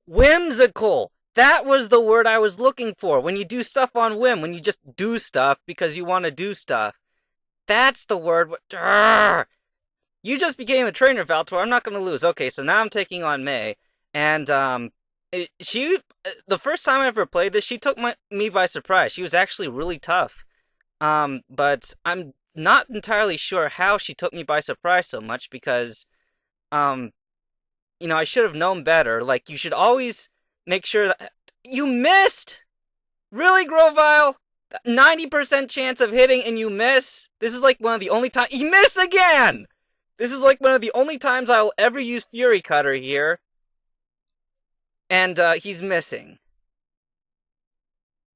Whimsical! That was the word I was looking for. When you do stuff on whim, when you just do stuff because you want to do stuff. That's the word. You just became a trainer, Valtor. I'm not going to lose. Okay, so now I'm taking on May. And, the first time I ever played this, she took me by surprise. She was actually really tough. But I'm not entirely sure how she took me by surprise so much because, um, I should have known better. Like, you should always make sure that you missed. Really, Grovile? 90% chance of hitting and you miss? This is like one of the only times he missed again. This is like one of the only times I'll ever use Fury Cutter here, and he's missing.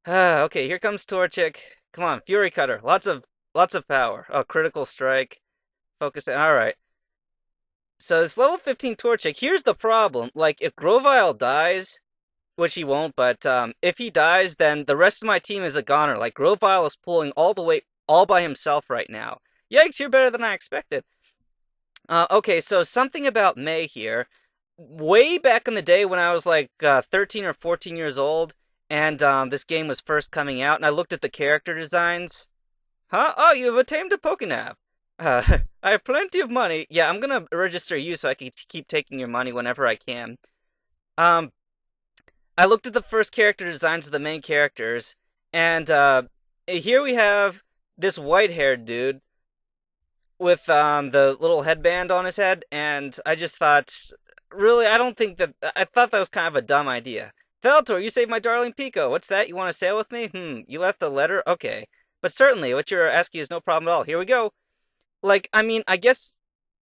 Okay, here comes Torchic. Come on, Fury Cutter. Lots of power. Oh, critical strike. Focus. All right. So this level 15 Torchic, here's the problem. Like, if Grovile dies, which he won't, but if he dies, then the rest of my team is a goner. Like, Grovile is pulling all the way, all by himself right now. Yikes, you're better than I expected. Okay, so something about May here. Way back in the day when I was like 13 or 14 years old, and this game was first coming out, and I looked at the character designs. Huh? Oh, you have tamed a Pokénav. I have plenty of money. Yeah, I'm gonna register you so I can keep taking your money whenever I can. Um, I looked at the first character designs of the main characters, and here we have this white-haired dude with the little headband on his head, and I just thought, really, I thought that was kind of a dumb idea. Veltor, you saved my darling Pico. What's that? You want to sail with me? You left the letter? Okay. But certainly, what you're asking is no problem at all. Here we go. Like, I mean, I guess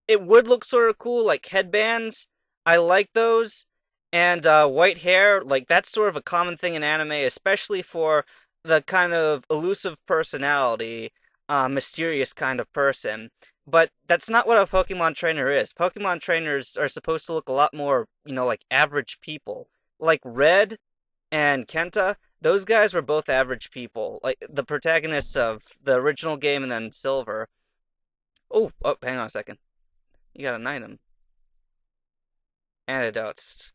it would look sort of cool, like headbands. I like those. And white hair, like, that's sort of a common thing in anime, especially for the kind of elusive personality, mysterious kind of person. But that's not what a Pokemon trainer is. Pokemon trainers are supposed to look a lot more, like average people. Like Red and Kenta, those guys were both average people. Like the protagonists of the original game and then Silver. Oh, hang on a second. You got an item. Antidotes.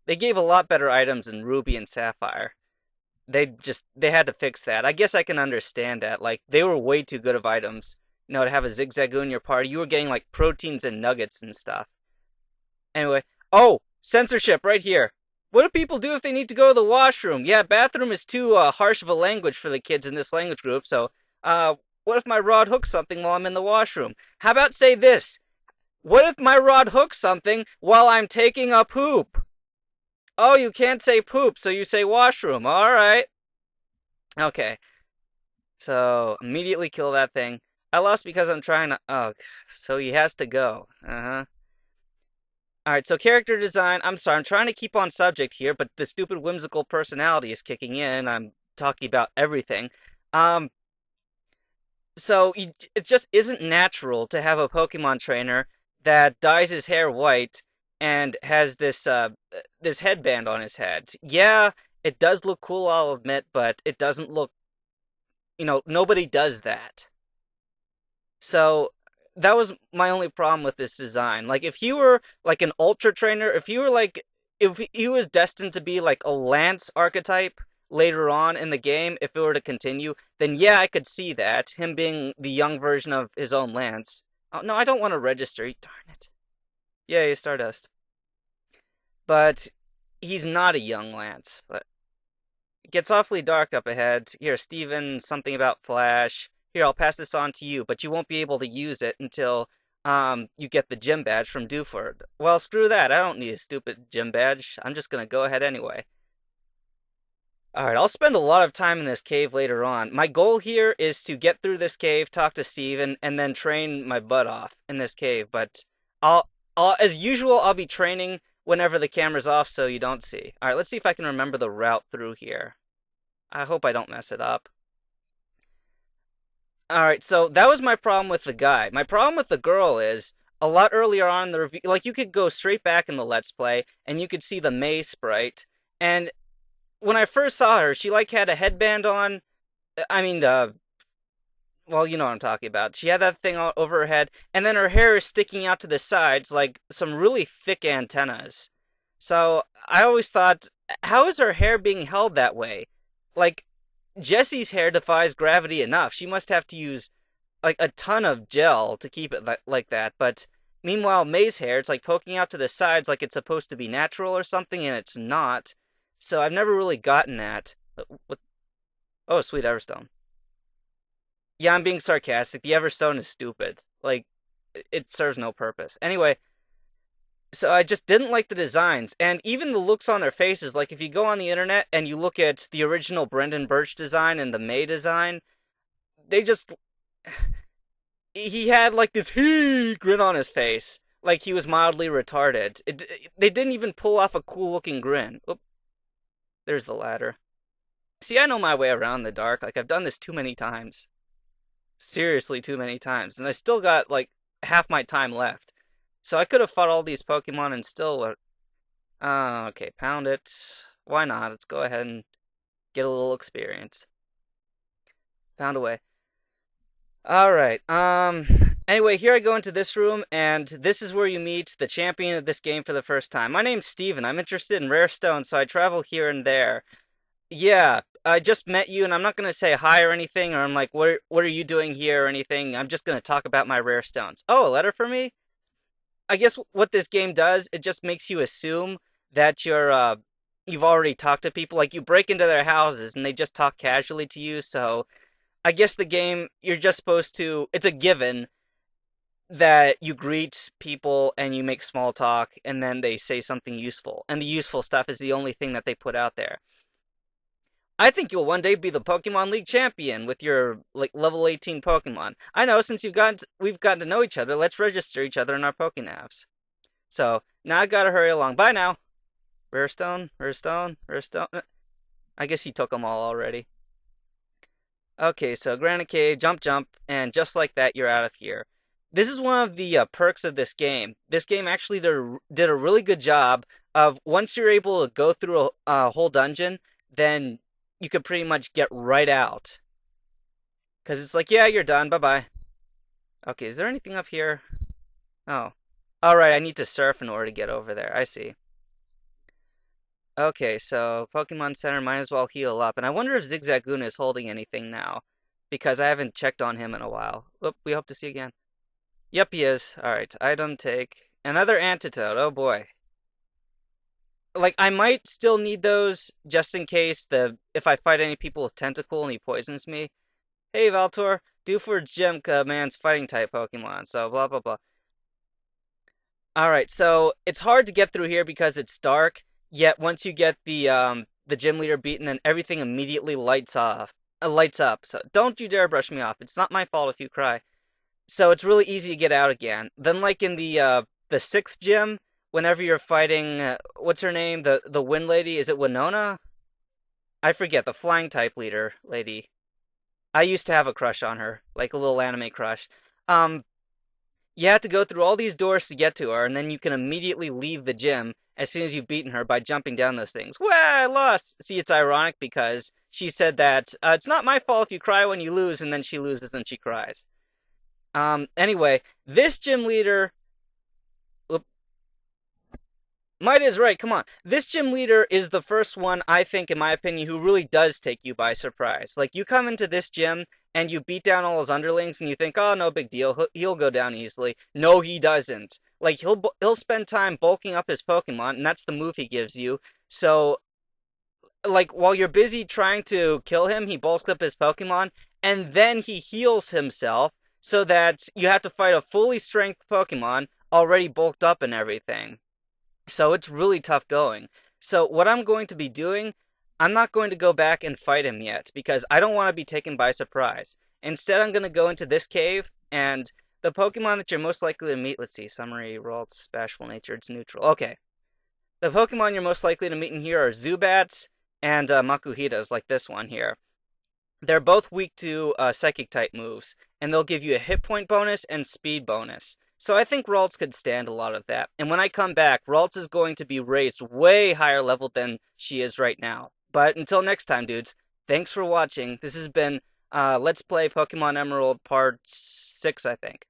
They gave a lot better items in Ruby and Sapphire. They had to fix that. I guess I can understand that. Like, they were way too good of items. To have a Zigzagoon in your party. You were getting, like, proteins and nuggets and stuff. Anyway. Oh! Censorship right here. What do people do if they need to go to the washroom? Yeah, bathroom is too harsh of a language for the kids in this language group, so, what if my rod hooks something while I'm in the washroom? How about say this? What if my rod hooks something while I'm taking a poop? Oh, you can't say poop, so you say washroom. Alright. Okay. So, immediately kill that thing. I lost because I'm trying to... Oh, so he has to go. Uh-huh. Alright, so character design. I'm sorry, I'm trying to keep on subject here, but the stupid whimsical personality is kicking in. I'm talking about everything. So, it just isn't natural to have a Pokemon trainer that dyes his hair white and has this headband on his head. Yeah, it does look cool, I'll admit, but it doesn't look, nobody does that. So that was my only problem with this design. Like, if he were like an ultra trainer, if he was destined to be like a Lance archetype later on in the game, if it were to continue, then yeah, I could see that, him being the young version of his own Lance. Oh, no, I don't want to register. Darn it. Yay, Stardust. But he's not a young Lance. But it gets awfully dark up ahead. Here, Steven, something about Flash. Here, I'll pass this on to you, but you won't be able to use it until you get the gym badge from Dewford. Well, screw that. I don't need a stupid gym badge. I'm just gonna go ahead anyway. Alright, I'll spend a lot of time in this cave later on. My goal here is to get through this cave, talk to Steven, and then train my butt off in this cave, but as usual, I'll be training whenever the camera's off so you don't see. Alright, let's see if I can remember the route through here. I hope I don't mess it up. Alright, so that was my problem with the guy. My problem with the girl is, a lot earlier on in the review, like, you could go straight back in the Let's Play, and you could see the May sprite, and when I first saw her, she, like, had a headband on. I mean, well, you know what I'm talking about. She had that thing all over her head, and then her hair is sticking out to the sides like some really thick antennas. So I always thought, how is her hair being held that way? Like, Jessie's hair defies gravity enough. She must have to use like a ton of gel to keep it like that. But meanwhile, May's hair, it's like poking out to the sides like it's supposed to be natural or something, and it's not. So I've never really gotten that. What? Oh, sweet Everstone. Yeah, I'm being sarcastic. The Everstone is stupid. Like, it serves no purpose. Anyway, so I just didn't like the designs and even the looks on their faces. Like, if you go on the internet and you look at the original Brendan Birch design and the May design, they just he had like this grin on his face, like he was mildly retarded. They didn't even pull off a cool looking grin. Oop, there's the ladder. See, I know my way around the dark. Like I've done this too many times. Seriously, too many times, and I still got like half my time left. So I could have fought all these Pokemon and still. Okay, pound it. Why not? Let's go ahead and get a little experience. Pound away. All right. Anyway, here I go into this room, and this is where you meet the champion of this game for the first time. My name's Steven. I'm interested in rare stones, so I travel here and there. Yeah, I just met you, and I'm not gonna say hi or anything, or I'm like, what are you doing here or anything. I'm just gonna talk about my rare stones. Oh, a letter for me? I guess what this game does, it just makes you assume that you've already talked to people. Like you break into their houses and they just talk casually to you, so I guess the game, you're just supposed to, it's a given that you greet people and you make small talk and then they say something useful. And the useful stuff is the only thing that they put out there. I think you'll one day be the Pokemon League champion with your like level 18 Pokemon. I know, since we've gotten to know each other, let's register each other in our Pokénavs. So now I gotta hurry along. Bye now. Rare stone, rare stone, rare stone. I guess he took them all already. Okay, so Granite Cave, jump, jump, and just like that, you're out of here. This is one of the perks of this game. This game actually did a really good job of once you're able to go through a whole dungeon, then you could pretty much get right out. Because it's like, yeah, you're done, bye-bye. Okay, is there anything up here? Oh. Alright, I need to surf in order to get over there. I see. Okay, so Pokemon Center might as well heal up. And I wonder if Zigzagoon is holding anything now. Because I haven't checked on him in a while. Oop, we hope to see you again. Yep, he is. Alright, item take. Another antidote. Oh boy. Like, I might still need those just in case if I fight any people with Tentacle and he poisons me. Hey, Valtor. Due for Gym Command's fighting type Pokemon. So, blah, blah, blah. Alright, so it's hard to get through here because it's dark. Yet once you get the gym leader beaten, then everything immediately lights up. So don't you dare brush me off. It's not my fault if you cry. So it's really easy to get out again. Then like in the sixth gym, whenever you're fighting what's her name? The wind lady, is it Winona? I forget, the flying type leader lady. I used to have a crush on her, like a little anime crush. Um you have to go through all these doors to get to her, and then you can immediately leave the gym as soon as you've beaten her by jumping down those things. Well, I lost. See, it's ironic because she said that it's not my fault if you cry when you lose, and then she loses and she cries. Anyway, this gym leader. Might is right, come on. This gym leader is the first one, I think, in my opinion, who really does take you by surprise. Like, you come into this gym and you beat down all his underlings and you think, oh, no big deal, he'll go down easily. No, he doesn't. Like, he'll spend time bulking up his Pokemon, and that's the move he gives you. So, like, while you're busy trying to kill him, he bulks up his Pokemon, and then he heals himself so that you have to fight a fully strength Pokemon already bulked up and everything. So it's really tough going. So what I'm going to be doing, I'm not going to go back and fight him yet because I don't want to be taken by surprise. Instead, I'm going to go into this cave and the Pokemon that you're most likely to meet, let's see, summary, Ralts, bashful nature, it's neutral. Okay. The Pokemon you're most likely to meet in here are Zubats and Makuhitas, like this one here. They're both weak to psychic type moves, and they'll give you a hit point bonus and speed bonus. So I think Ralts could stand a lot of that. And when I come back, Ralts is going to be raised way higher level than she is right now. But until next time, dudes, thanks for watching. This has been Let's Play Pokemon Emerald Part 6, I think.